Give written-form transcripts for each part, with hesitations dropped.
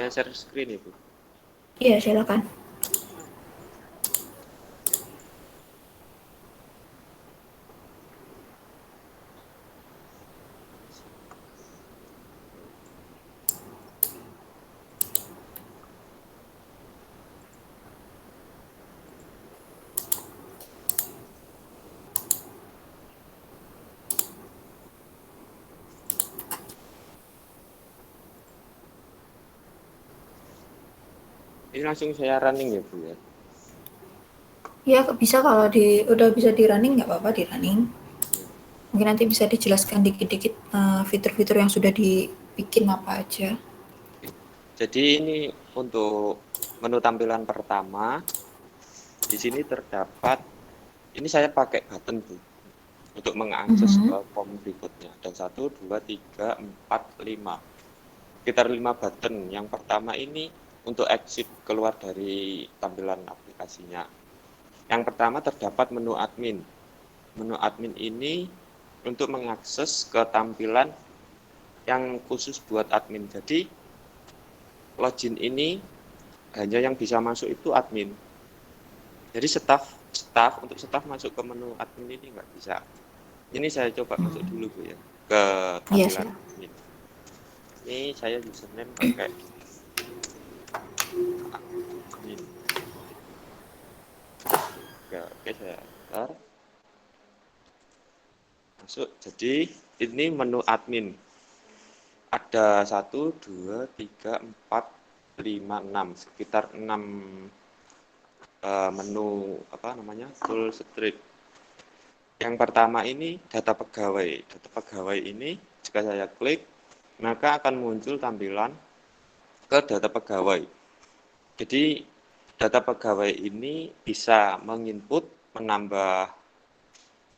saya share screen Ibu. Iya, silakan. Ini langsung saya running ya Bu ya. Ya, bisa kalau udah bisa di running, nggak apa-apa di running. Ya. Mungkin nanti bisa dijelaskan dikit-dikit fitur-fitur yang sudah dibikin apa aja. Jadi ini untuk menu tampilan pertama. Di sini terdapat, ini saya pakai button Bu untuk mengakses Mhm. ke form berikutnya. Ada 1, 2, 3, 4, 5. Sekitar 5 button. Yang pertama ini untuk exit keluar dari tampilan aplikasinya. Yang pertama terdapat menu admin. Menu admin ini untuk mengakses ke tampilan yang khusus buat admin. Jadi login ini hanya yang bisa masuk itu admin. Jadi staff untuk staff masuk ke menu admin ini nggak bisa. Ini saya coba masuk dulu Bu ya ke Iya, tampilan sih. admin. Ini saya username pakai admin. Ya, oke saya enter. Masuk. Jadi ini menu admin. Ada 1, 2, 3, 4, 5, 6. Sekitar 6 menu apa namanya full script. Yang pertama ini data pegawai. Data pegawai ini jika saya klik maka akan muncul tampilan ke data pegawai. Jadi data pegawai ini bisa menginput, menambah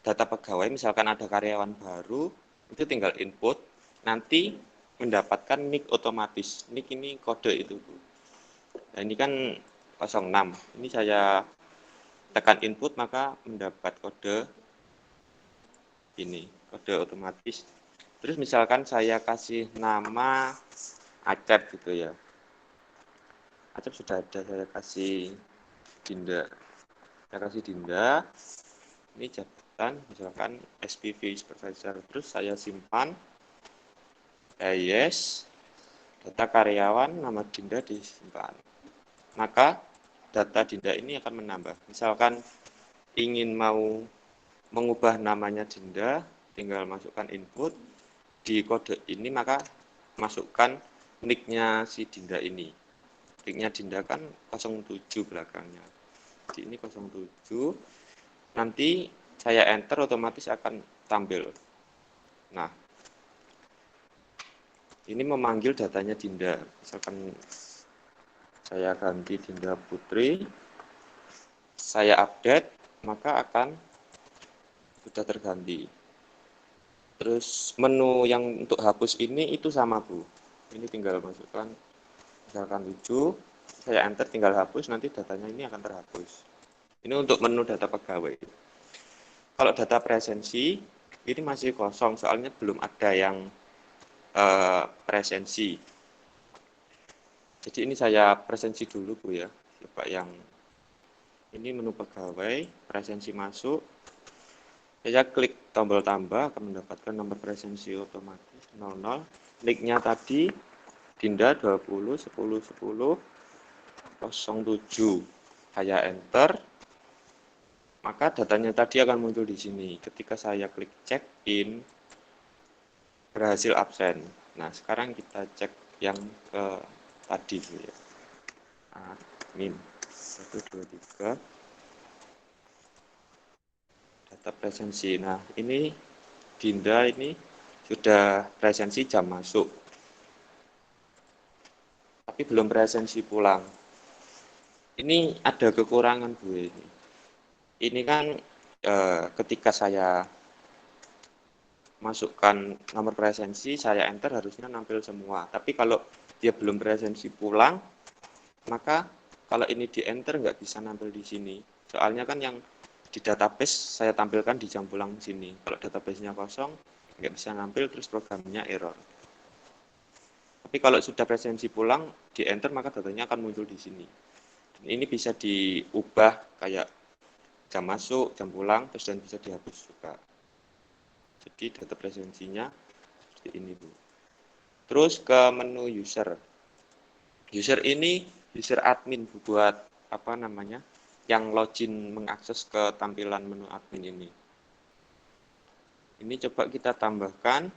data pegawai. Misalkan ada karyawan baru, itu tinggal input, nanti mendapatkan nick otomatis. Nick ini kode itu. Nah, ini kan 06. Ini saya tekan input maka mendapat kode ini, kode otomatis. Terus misalkan saya kasih nama Acep gitu ya. Acep sudah ada, saya kasih Dinda. Saya kasih Dinda. Ini jabatan misalkan SPV supervisor. Terus saya simpan. Yes. Data karyawan, nama Dinda disimpan. Maka data Dinda ini akan menambah. Misalkan ingin mau mengubah namanya Dinda, tinggal masukkan input di kode ini, maka masukkan nicknya si Dinda ini. Nicknya Dinda kan 07 belakangnya. Jadi ini 07. Nanti saya enter otomatis akan tampil. Nah, ini memanggil datanya Dinda. Misalkan saya ganti Dinda Putri, saya update, maka akan sudah terganti. Terus menu yang untuk hapus ini itu sama Bu. Ini tinggal masukkan misalkan 7, saya enter tinggal hapus, nanti datanya ini akan terhapus. Ini untuk menu data pegawai. Kalau data presensi ini masih kosong, soalnya belum ada yang presensi. Jadi ini saya presensi dulu Bu ya. Coba yang ini menu pegawai, presensi masuk. Saya klik tombol tambah akan mendapatkan nomor presensi otomatis 00. Nicknya tadi Dinda 20 10 10 07. Saya enter, maka datanya tadi akan muncul di sini. Ketika saya klik check in, berhasil absen. Nah, sekarang kita cek yang tadi ya. Admin 1 2 3 data presensi. Nah, ini Dinda ini sudah presensi jam masuk. Tapi belum presensi pulang. Ini ada kekurangan Bu ini. Ini kan ketika saya masukkan nomor presensi, saya enter harusnya nampil semua. Tapi kalau dia belum presensi pulang, maka kalau ini di enter nggak bisa nampil di sini. Soalnya kan yang di database saya tampilkan di jam pulang sini. Kalau databasenya kosong, nggak bisa nampil, terus programnya error. Tapi kalau sudah presensi pulang, di enter maka datanya akan muncul di sini. Dan ini bisa diubah kayak jam masuk, jam pulang, terus dan bisa dihapus juga. Jadi data presensinya seperti ini, Bu. Terus ke menu user. User ini user admin, Bu, buat apa namanya? Yang login mengakses ke tampilan menu admin ini. Ini coba kita tambahkan,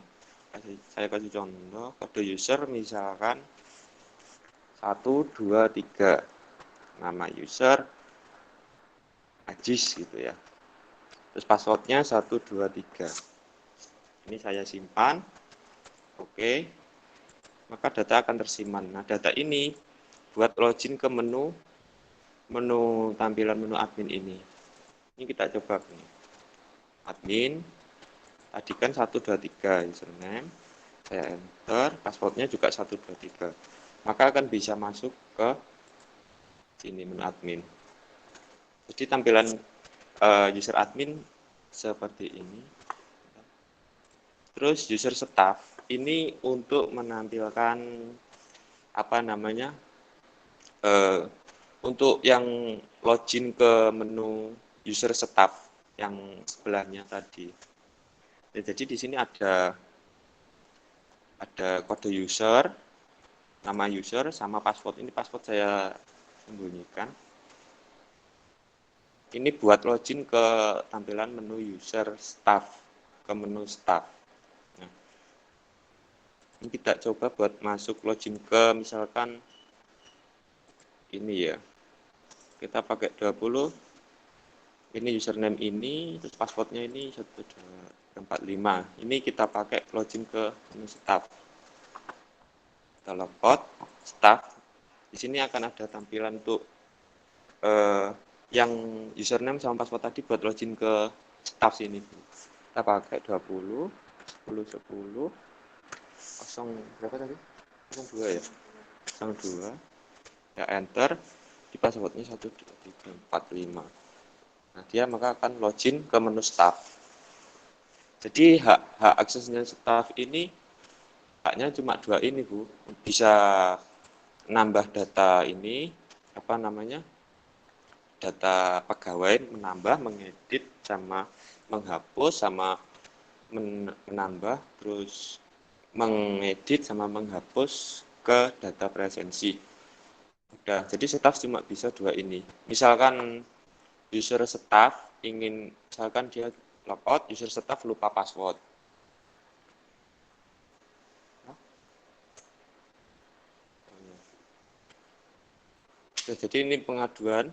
saya kasih contoh, kode user misalkan 1, 2, 3. Nama user Ajis gitu ya. Terus passwordnya 1, 2, 3. Ini saya simpan. Oke. Maka data akan tersimpan. Nah, data ini buat login ke menu tampilan menu admin ini. Ini kita coba nih. Admin tadi kan 1, 2, 3 username. Saya enter, passwordnya juga 1, 2, 3. Maka akan bisa masuk ke sini menu admin. Jadi tampilan user admin seperti ini. Terus user staff ini untuk menampilkan apa namanya untuk yang login ke menu user staff yang sebelahnya tadi. Ya, jadi di sini ada kode user, nama user sama password. Ini password saya sembunyikan. Ini buat login ke tampilan menu user staff, ke menu staff. Nah, ini kita coba buat masuk login ke misalkan ini ya. Kita pakai 20. Ini username ini, terus passwordnya ini 1245. Ini kita pakai login ke menu staff. Kita logout, staff. Di sini akan ada tampilan untuk yang username sama password tadi buat login ke staff sini. Kita pakai 20, 10, 10, 0 berapa tadi? 02 ya? 02. Ya enter, di passwordnya 1, 2, 3, 4, 5. Nah, dia maka akan login ke menu staff. Jadi hak aksesnya staff ini haknya cuma 2 ini, Bu. Bisa nambah data ini, apa namanya? Data pegawai, menambah, mengedit, sama menghapus, sama menambah, terus mengedit sama menghapus ke data presensi. Udah, jadi staff cuma bisa 2 ini. Misalkan user staff ingin, misalkan dia logout, user staff lupa password. Oke, jadi ini pengaduan.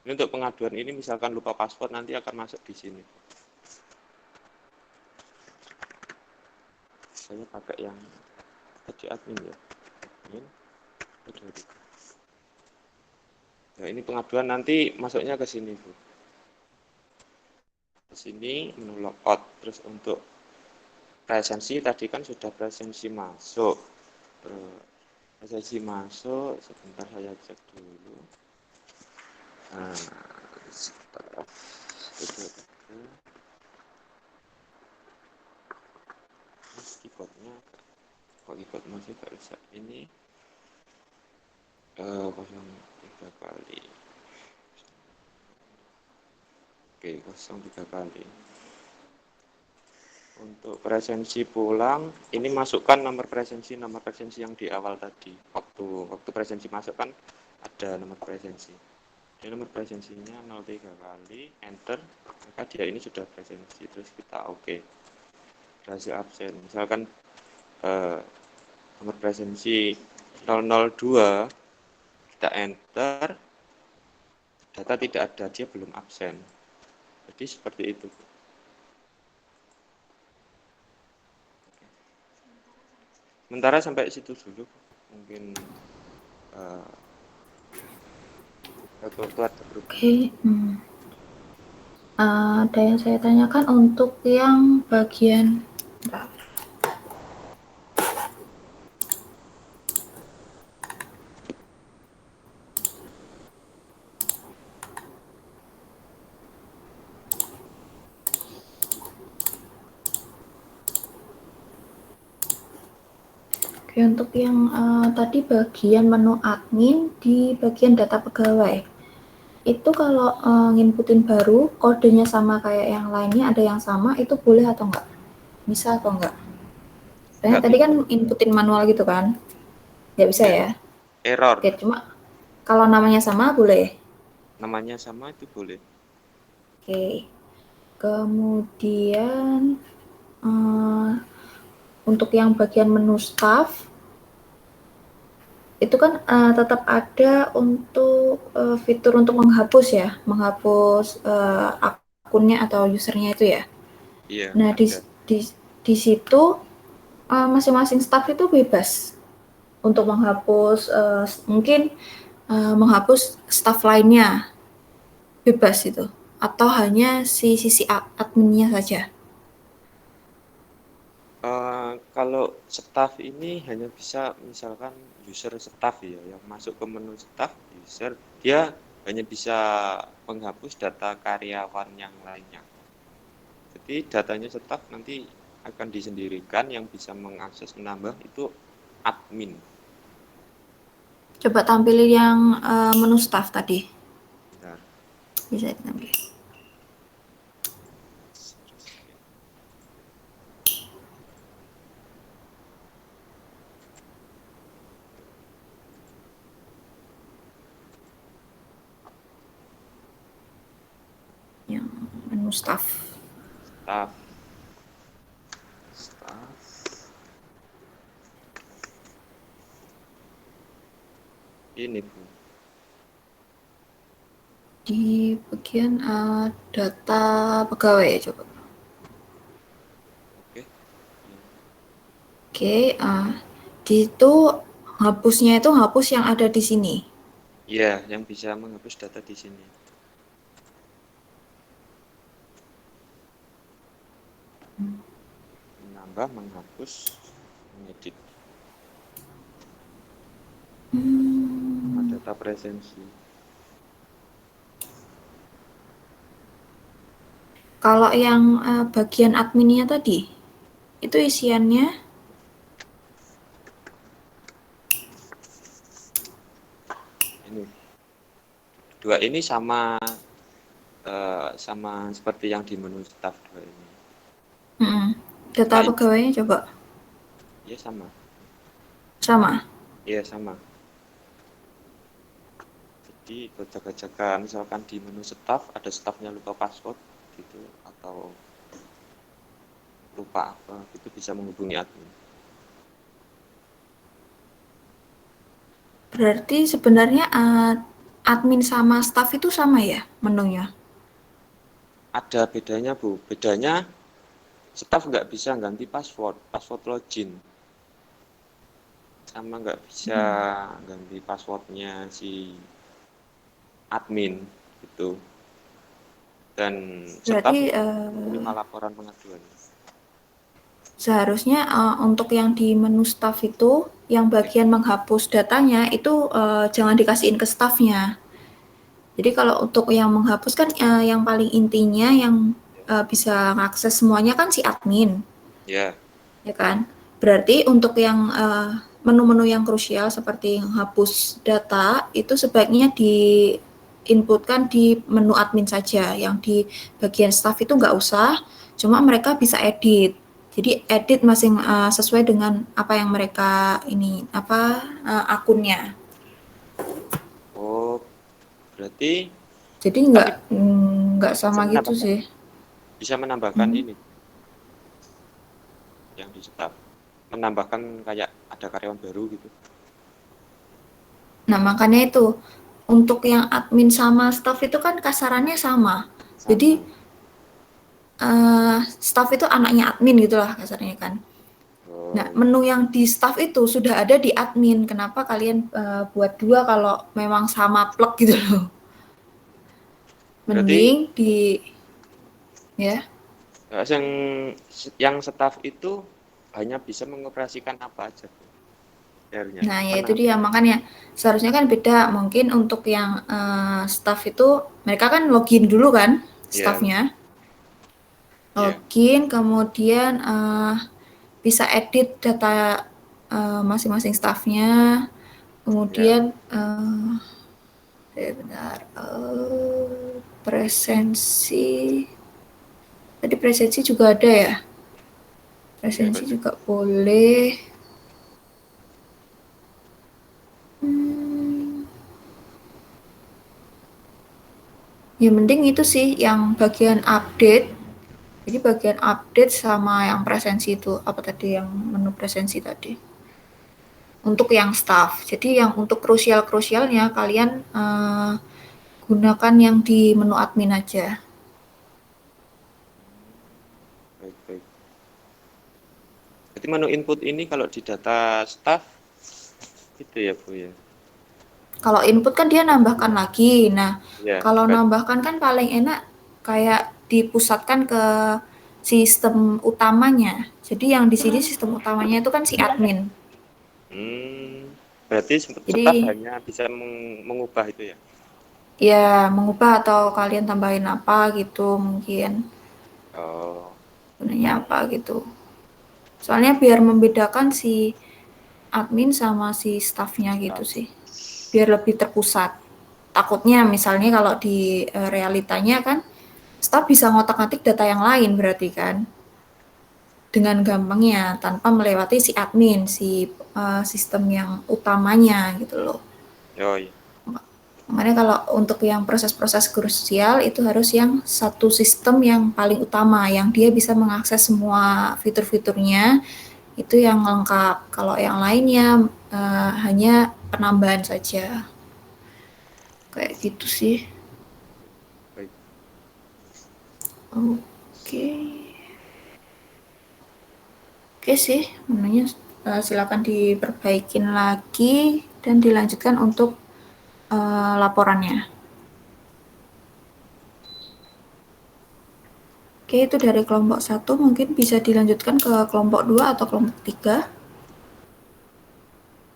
Ini untuk pengaduan ini misalkan lupa password nanti akan masuk di sini. Saya pakai yang tadi admin ya. Admin. Nah, ini pengaduan nanti masuknya ke sini, Bu. Ke sini menu logout. Terus untuk presensi tadi kan sudah presensi masuk. Presensi masuk, sebentar saya cek dulu. Nah, sebentar. Keyboardnya kok keyboard masih gak bisa ini 03 kali. Oke, 03 kali. Untuk presensi pulang, ini masukkan nomor presensi yang di awal tadi. Waktu presensi masuk kan ada nomor presensi. Jadi nomor presensinya 03 kali, enter, maka dia ini sudah presensi. Terus kita oke. Berhasil absen. Misalkan nomor presensi 002, kita enter, data tidak ada, dia belum absen. Jadi seperti itu. Sementara sampai situ dulu. Mungkin waktu ada perubahan. Oke. Ada yang saya tanyakan untuk yang bagian Oke, untuk yang tadi bagian menu admin di bagian data pegawai. Itu kalau nginputin baru, kodenya sama kayak yang lainnya, ada yang sama, itu boleh atau enggak? Bisa atau enggak? Soalnya Nggak tadi kan bisa, inputin manual gitu kan? Nggak bisa ya ya? error. Oke, cuma kalau namanya sama boleh. Namanya sama itu boleh. Oke, kemudian eh, untuk yang bagian menu staff, itu kan tetap ada untuk fitur untuk menghapus ya, menghapus akunnya atau usernya itu ya. Iya, Nah, ada. di, di situ masing-masing staff itu bebas untuk menghapus mungkin menghapus staff lainnya, bebas itu, atau hanya si sisi adminnya saja. Kalau staff ini hanya bisa misalkan user staff ya, yang masuk ke menu staff user, dia hanya bisa menghapus data karyawan yang lainnya. Jadi datanya staff nanti akan disendirikan, yang bisa mengakses menambah itu admin. Coba tampilin yang menu staff tadi, Bentar. bisa ditampilin. Yang menu staff. Staff, staff. Ini Bu. Di bagian data pegawai ya, coba. Oke. Oke, di itu hapusnya itu hapus yang ada di sini. Ya, yang bisa menghapus data di sini. Menambah, menghapus, mengedit. Sama data presensi. Kalau yang bagian adminnya tadi, itu isiannya Ini. Dua ini sama sama seperti yang di menu staff dua ini. data Cuma ini pegawainya coba ya sama. sama. Iya sama. Jadi jaga-jaga misalkan di menu staff ada staffnya lupa password gitu atau lupa apa itu bisa menghubungi admin. Berarti sebenarnya admin sama staff itu sama ya menunya? Ada bedanya Bu. Bedanya staff nggak bisa ganti password, password login. Sama nggak bisa ganti passwordnya si admin gitu. Dan staff Berarti menerima laporan pengaduan. seharusnya untuk yang di menu staff itu, yang bagian menghapus datanya itu jangan dikasihin ke staffnya. Jadi kalau untuk yang menghapus kan yang paling intinya yang bisa mengakses semuanya kan si admin, Ya, ya kan? Berarti untuk yang menu-menu yang krusial seperti hapus data itu sebaiknya diinputkan di menu admin saja. Yang di bagian staff itu nggak usah, cuma mereka bisa edit. Jadi edit masing sesuai dengan apa yang mereka ini apa akunnya. oh berarti Jadi tapi nggak bisa sama gitu menambahkan sih. bisa menambahkan Hmm. ini yang di staff. Menambahkan kayak ada karyawan baru gitu. Nah, makanya itu untuk yang admin sama staff itu kan kasarannya sama. Jadi Sama. staff itu anaknya admin gitulah kasarnya kan. Nah, Oh, menu yang di staff itu sudah ada di admin. Kenapa kalian buat dua kalau memang sama plek gitu loh? berarti Mending di ya. yang staff itu hanya bisa mengoperasikan apa aja Bu? Akhirnya Nah, ya itu menambah. dia makanya seharusnya kan beda. Mungkin untuk yang staff itu mereka kan login dulu kan Ya, staffnya. ya. Login kemudian bisa edit data masing-masing staffnya. Ya, Kemudian benar presensi. Tadi presensi juga ada ya. ya Presensi present. juga boleh. Hmm, ya mending itu sih yang bagian update. Jadi bagian update sama yang presensi itu apa tadi yang menu presensi tadi. Untuk yang staff. Jadi yang untuk krusial-krusialnya kalian gunakan yang di menu admin aja. Baik, baik. Jadi menu input ini kalau di data staff itu ya Bu ya. Kalau input kan dia nambahkan lagi. Nah, Ya, kalau berarti nambahkan kan paling enak kayak dipusatkan ke sistem utamanya. Jadi yang di sini sistem utamanya itu kan si admin. berarti staff Jadi hanya bisa mengubah itu ya. ya mengubah atau kalian tambahin apa gitu mungkin Oh, gunanya apa gitu. Soalnya biar membedakan si admin sama si staffnya gitu staff. sih. Biar lebih terpusat. Takutnya misalnya kalau di realitanya kan staff bisa ngotak-ngatik data yang lain berarti kan dengan gampangnya tanpa melewati si admin, si sistem yang utamanya gitu loh. Oh iya. Makanya kalau untuk yang proses-proses krusial itu harus yang satu sistem yang paling utama yang dia bisa mengakses semua fitur-fiturnya itu yang lengkap. Kalau yang lainnya hanya penambahan saja. Kayak gitu sih. Baik. Oke. Oke sih, menunya silakan diperbaikin lagi dan dilanjutkan untuk laporannya. Oke, itu dari kelompok satu mungkin bisa dilanjutkan ke kelompok 2 atau kelompok 3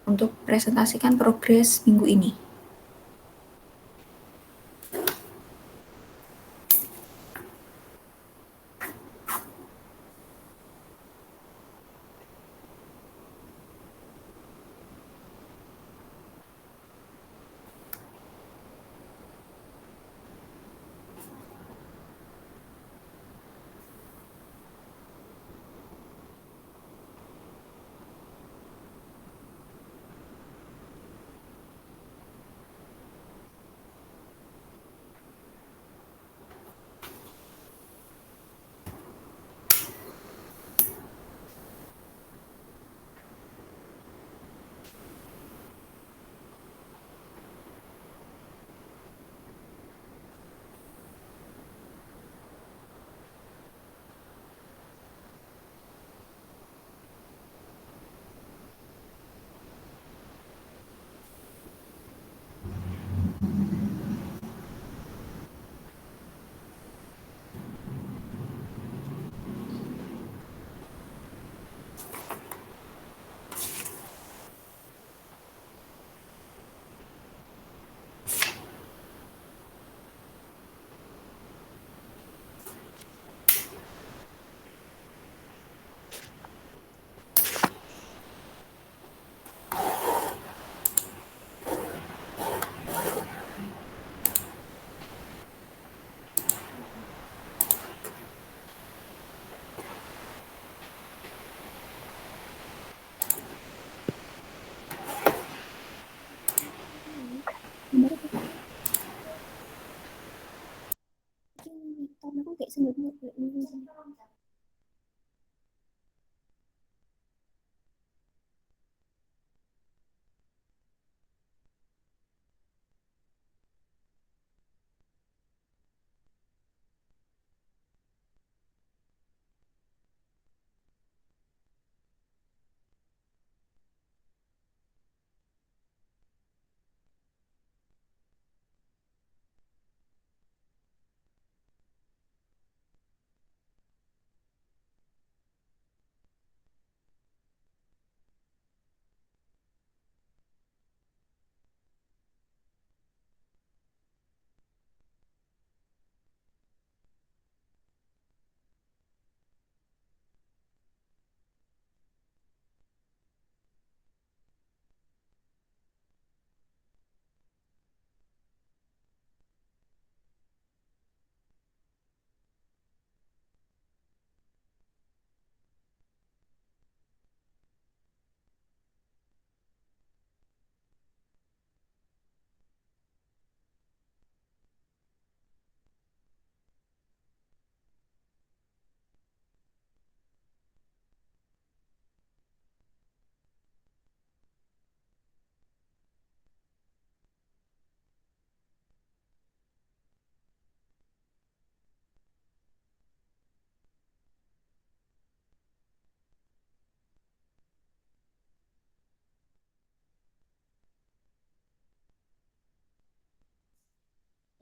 untuk presentasikan progres minggu ini.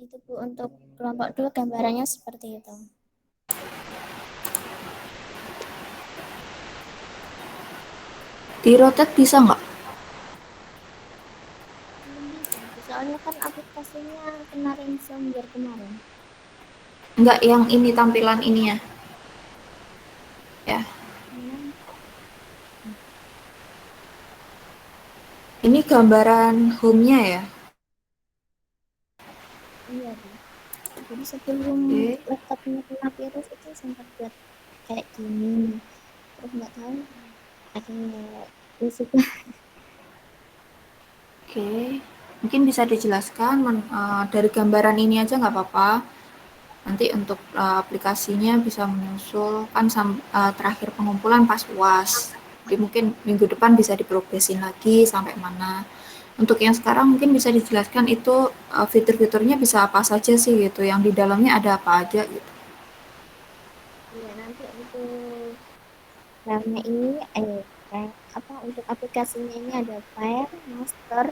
Itu Bu untuk kelompok dua gambarannya seperti itu. Di rotate bisa nggak? Belum bisa, soalnya kan aplikasinya kena ransomware kemarin. Nggak yang ini tampilan ininya. Ya, Memang ini gambaran home-nya ya. iya Bu. Jadi sebelum Oke. laptopnya kena virus itu sempat buat kayak gini. Terus nggak tahu ada musibah. Oke, mungkin bisa dijelaskan dari gambaran ini aja nggak apa-apa. Nanti untuk aplikasinya bisa menyusul kan terakhir pengumpulan pas UAS. Jadi mungkin minggu depan bisa diprogresin lagi sampai mana. Untuk yang sekarang mungkin bisa dijelaskan itu fitur-fiturnya bisa apa saja sih gitu. Yang di dalamnya ada apa aja gitu. Iya, nanti untuk filenya ini apa untuk aplikasinya ini ada file, master,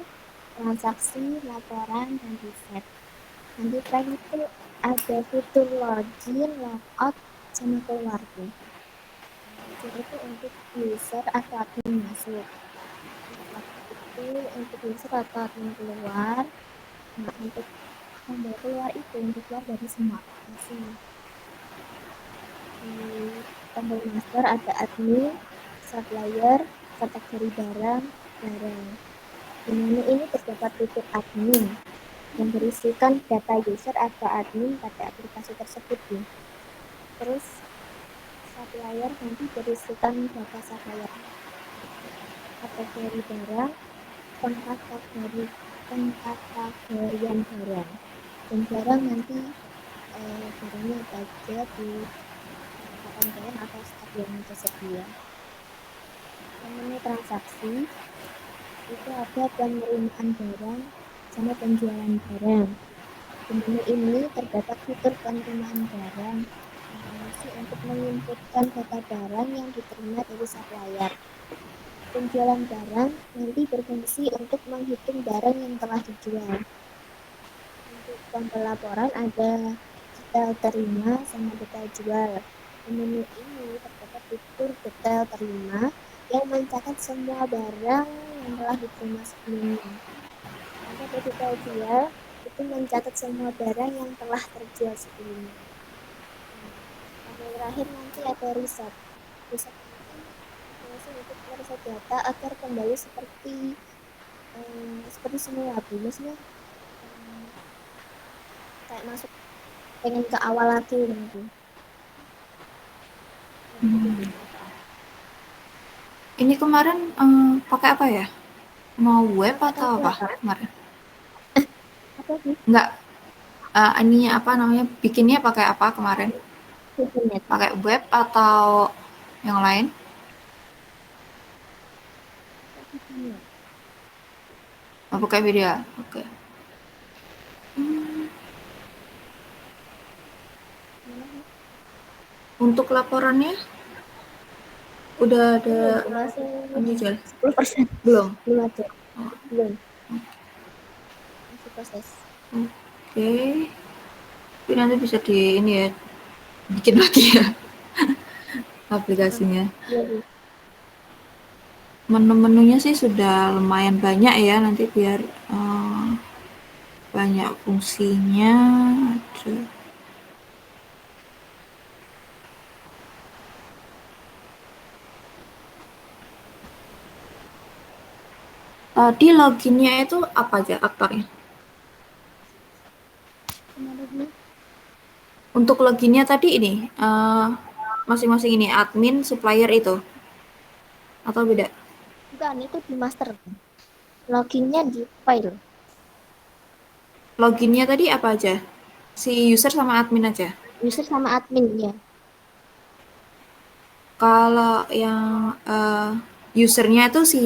transaksi, laporan, dan reset. Nanti selain itu ada fitur login, logout, sama keluar tuh. Login itu untuk user atau admin masuk. Logout itu untuk user atau admin keluar. Nah, untuk tombol keluar itu untuk keluar dari semua aplikasi. Di tombol master ada admin, supplier, kategori barang, barang. Di menu ini terdapat fitur admin yang berisikan data user atau admin pada aplikasi tersebut. Ya. Terus supplier nanti berisikan data supplier, kategori barang, pengkategorian barang. Dan barang nanti barangnya apa aja di barang atau stok yang tersedia. Menu transaksi itu ada penerimaan barang sama penjualan barang. Di menu ini terdapat fitur penerimaan barang yang berfungsi untuk menginputkan data barang yang diterima dari supplier. Penjualan barang nanti berfungsi untuk menghitung barang yang telah dijual. Untuk tombol laporan ada detail terima sama detail jual. Di menu ini terdapat fitur detail terima yang mencatat semua barang yang telah diterima sebelumnya. Nanti ada detail jual, itu mencatat semua barang yang telah terjual sebelumnya. Nah, tombol terakhir nanti ada riset. Riset nanti berfungsi untuk mereset data agar kembali seperti semula. Maksudnya kayak masuk pengen ke awal lagi nanti. Seperti itu. Ini kemarin pakai apa ya? Mau web Pakai atau apa kalkulator. kemarin? Apa sih? Enggak, ininya apa namanya? Bikinnya pakai apa kemarin? Internet. Pakai web atau yang lain? Pakai internet. Oh, pakai video. Oke. Hmm, Gimana sih? untuk laporannya udah ada Belum, masih penjajal? 10%. Belum. Belum ada. Oh, Belum. Masih proses. oke. Tapi nanti bisa di ini ya, bikin lagi ya aplikasinya. Iya, Bu. Menu-menunya sih sudah lumayan banyak ya, nanti biar banyak fungsinya. Ada. Tadi loginnya itu apa aja aktornya? Gimana Bu? Untuk loginnya tadi ini masing-masing ini admin, supplier itu atau beda? Bukan, itu di master. Loginnya di file. Loginnya tadi apa aja? Si user sama admin aja. User sama admin, ya. Kalau yang usernya itu si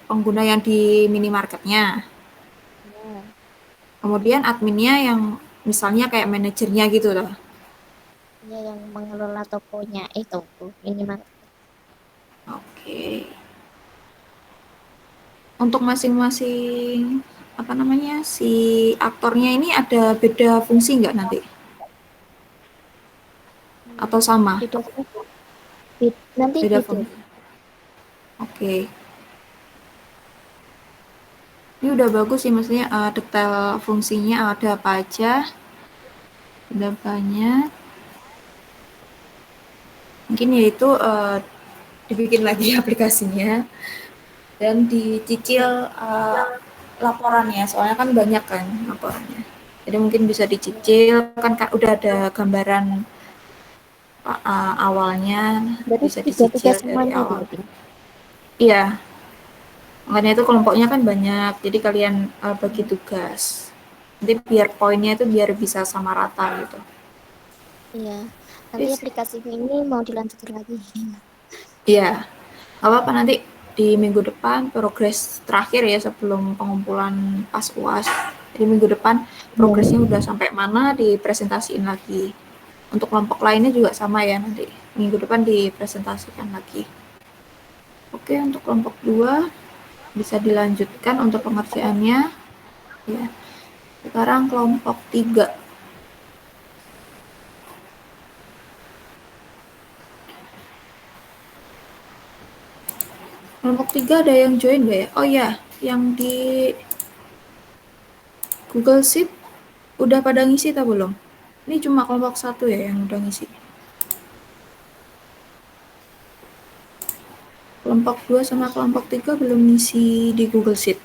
pengguna yang di minimarketnya. Ya, Kemudian adminnya yang misalnya kayak manajernya gitu loh. ya yang mengelola tokonya itu, Bu. Minimal. Oke. Untuk masing-masing. apa namanya, si aktornya ini ada beda fungsi nggak nanti? Atau sama? Beda fungsi. Nanti Beda beda. fungsi. Oke. Ini udah bagus sih, maksudnya detail fungsinya ada apa aja, udah banyak. Mungkin yaitu dibikin lagi aplikasinya dan dicicil laporannya, soalnya kan banyak kan laporannya. Jadi mungkin bisa dicicil, kan udah ada gambaran awalnya, Berarti bisa tiga-tiga dicicil dari semuanya awal. berarti. Iya, makanya itu kelompoknya kan banyak, jadi kalian bagi Hmm. tugas. Nanti biar poinnya itu biar bisa sama rata gitu. Iya. Nanti Terus, aplikasi ini mau dilanjutin lagi. iya, nggak apa-apa nanti di minggu depan progres terakhir ya sebelum pengumpulan pas UAS. Jadi minggu depan progresnya udah sampai mana dipresentasiin lagi. Untuk kelompok lainnya juga sama ya, nanti minggu depan dipresentasikan lagi. Oke, untuk kelompok 2 bisa dilanjutkan untuk pengerjaannya ya. Sekarang kelompok 3. Kelompok 3 ada yang join nggak ya? Oh ya, yang di Google Sheet udah pada ngisi atau belum? Ini cuma kelompok 1 ya yang udah ngisi. Kelompok 2 sama kelompok 3 belum ngisi di Google Sheet.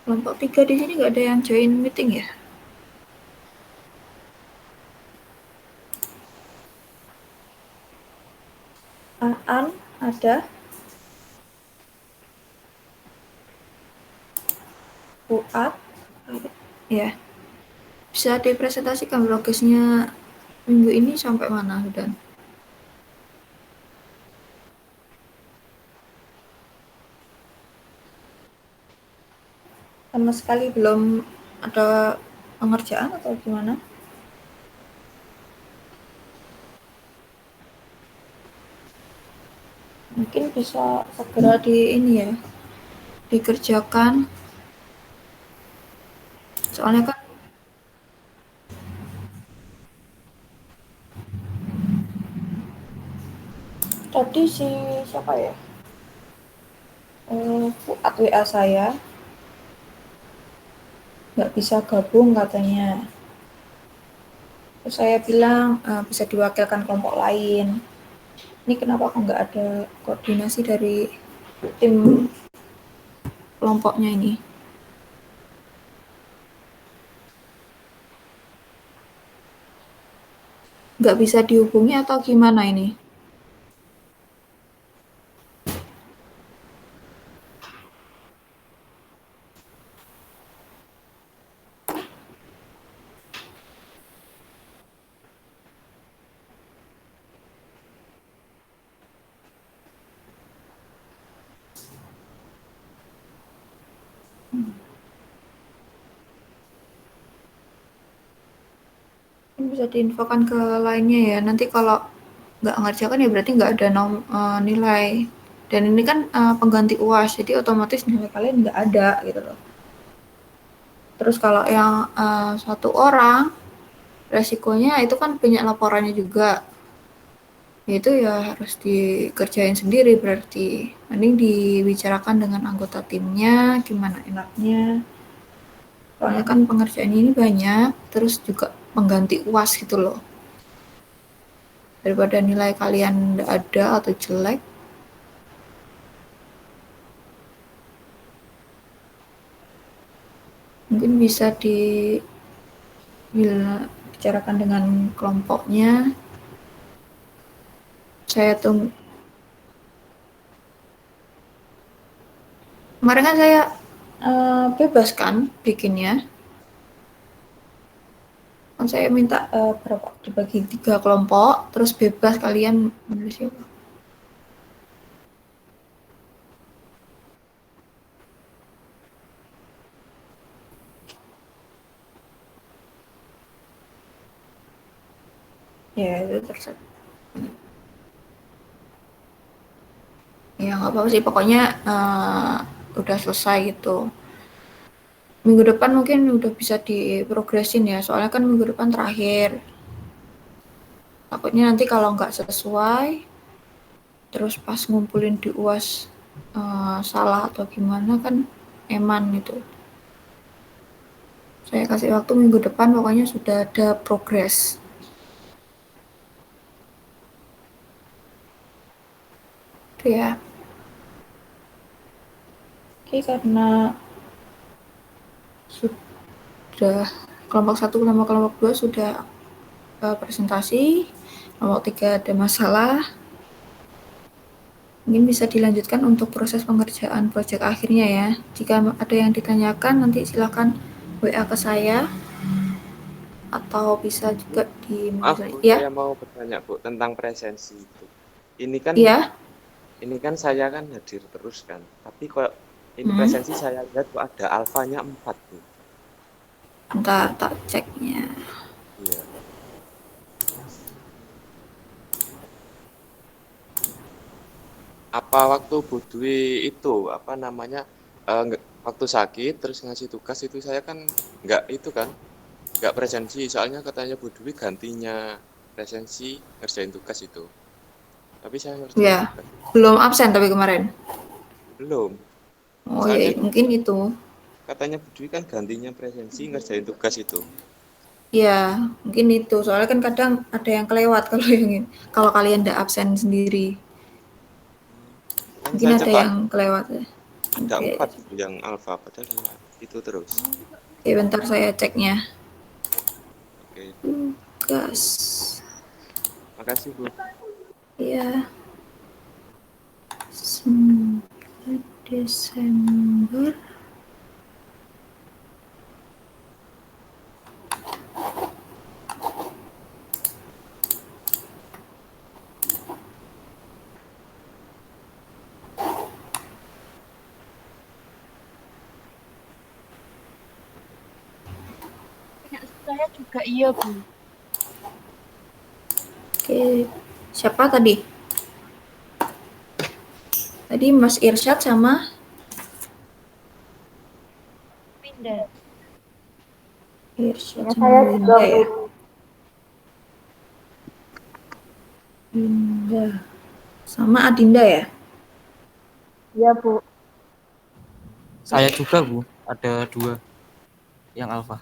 Kelompok 3 di sini nggak ada yang join meeting ya? Aan ada, Fuad, ya. Bisa dipresentasikan progresnya minggu ini sampai mana, dan sama sekali belum ada pengerjaan atau gimana? Mungkin bisa segera di ini ya, dikerjakan. Soalnya kan tadi si siapa ya? Fuad WA saya nggak bisa gabung katanya. Terus saya bilang bisa diwakilkan kelompok lain. Ini kenapa kok nggak ada koordinasi dari tim kelompoknya ini? Nggak bisa dihubungi atau gimana ini? Bisa diinfokan ke lainnya ya. Nanti kalau nggak ngerjakan ya berarti nggak ada nilai. Dan ini kan pengganti UAS, jadi otomatis nilai kalian nggak ada gitu loh. Terus kalau yang satu orang, resikonya itu kan banyak laporannya juga. Itu ya harus dikerjain sendiri berarti. Mending dibicarakan dengan anggota timnya, gimana enaknya. Soalnya kan pengerjaan ini banyak, terus juga pengganti UAS gitu loh. Daripada nilai kalian nggak ada atau jelek, mungkin bisa dibicarakan dengan kelompoknya. Saya tunggu. Kemarin kan saya bebas kan bikinnya. Kan saya minta berapa? Dibagi 3 kelompok, terus bebas kalian menulis siapa. Ya, itu terserah. Ya nggak apa-apa sih, pokoknya udah selesai gitu. Minggu depan mungkin udah bisa diprogresin ya, soalnya kan minggu depan terakhir. Takutnya nanti kalau nggak sesuai, terus pas ngumpulin di UAS salah atau gimana kan eman gitu. Saya kasih waktu minggu depan, pokoknya sudah ada progres. Itu ya. Oke, karena sudah kelompok 1 sama kelompok 2 sudah presentasi, kelompok 3 ada masalah. Mungkin bisa dilanjutkan untuk proses pengerjaan proyek akhirnya ya. Jika ada yang ditanyakan nanti silakan WA ke saya atau bisa juga di Maaf Bu, ya. saya mau bertanya Bu tentang presensi itu. Ini kan Iya. saya kan hadir terus kan. Tapi kok ini presensi saya lihat kok ada alfanya 4 Bu. Bentar tak ceknya. Iya. Apa waktu Bu Dwi itu apa namanya waktu sakit terus ngasih tugas itu saya kan nggak presensi, soalnya katanya Bu Dwi gantinya presensi ngerjain tugas itu. Tapi saya ngerjain Ya, tugas. belum absen tapi kemarin. Belum. Oh Soalnya iya, mungkin itu. katanya Bu Dwi kan gantinya presensi ngerjain tugas itu. Ya, mungkin itu. Soalnya kan kadang ada yang kelewat kalau kalian nggak absen sendiri. Kan Mungkin saya ada cetak yang kelewat ya. ada Oke. 4 yang alfa padahal itu terus. Oke, bentar saya ceknya. Oke. Tugas. Makasih Bu. Ya. 9 Desember. Saya juga iya, Bu. Oke, siapa tadi? Tadi Mas Irsyad sama Pindah. Irsyad sama Winda ya. Winda sama Adinda ya. Iya, Bu. Saya juga Bu, ada 2 yang alfa.